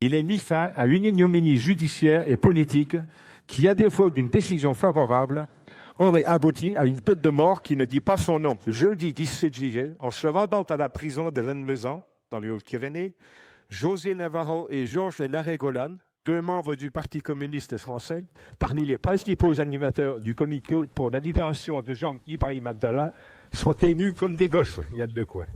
Il est mis fin à une ignominie judiciaire et politique qui, à défaut d'une décision favorable, aurait abouti à une peine de mort qui ne dit pas son nom. Jeudi 17 juillet, en se rendant à la prison de Lannemezan, dans les Hautes-Pyrénées, José Navarro et Georges Larrey-Golan, deux membres du Parti communiste français, parmi les principaux animateurs du comité pour la libération de Jean Ibrahim Abdallah, sont tenus comme des gosses. Il y a de quoi.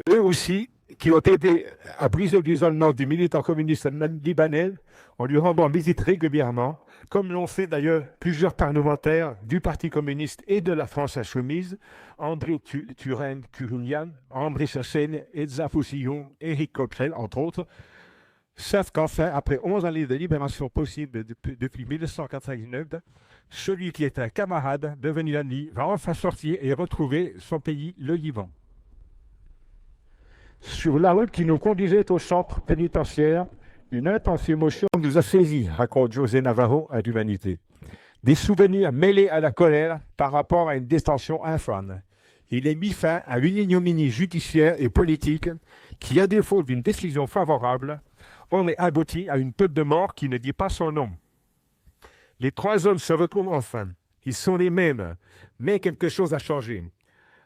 Eux aussi, qui ont aidé à briser l'isolement du militant communiste libanais en lui rendant visite régulièrement, comme l'ont fait d'ailleurs plusieurs parlementaires du Parti communiste et de la France insoumise, André Turenne-Curulian, André Chassaigne, Elsa Foussillon, Éric Coquerel, entre autres, savent qu'enfin, après 11 années de libération possible depuis 1989, celui qui est un camarade devenu ami va enfin sortir et retrouver son pays, le Liban. Sur la route qui nous conduisait au centre pénitentiaire, une intense émotion nous a saisis, raconte José Navarro à l'Humanité. Des souvenirs mêlés à la colère par rapport à une détention infâme. Il est mis fin à une ignominie judiciaire et politique qui, à défaut d'une décision favorable, aurait abouti à une peine de mort qui ne dit pas son nom. Les trois hommes se retrouvent enfin. Ils sont les mêmes, mais quelque chose a changé.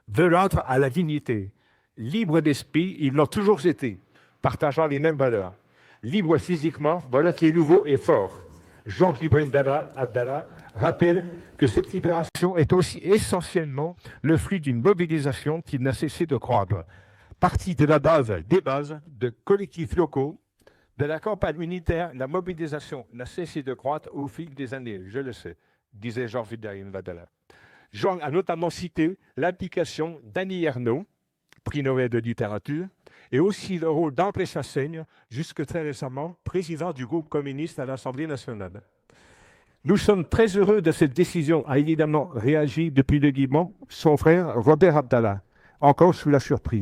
De l'ordre à la dignité. Libres d'esprit, ils l'ont toujours été, partageant les mêmes valeurs. Libres physiquement, voilà qui est nouveau et fort. Jean Ibrahim Abdallah rappelle que cette libération est aussi essentiellement le fruit d'une mobilisation qui n'a cessé de croître. Partie de la base, des bases, de collectifs locaux, de la campagne militaire, la mobilisation n'a cessé de croître au fil des années, je le sais, disait Jean Ibrahim Abdallah. Jean a notamment cité l'implication d'Annie Ernaux, prix Nobel de littérature, et aussi le rôle d'André Chassaigne, jusque très récemment président du groupe communiste à l'Assemblée nationale. Nous sommes très heureux de cette décision, a évidemment réagi depuis le Liban son frère Robert Abdallah, encore sous la surprise.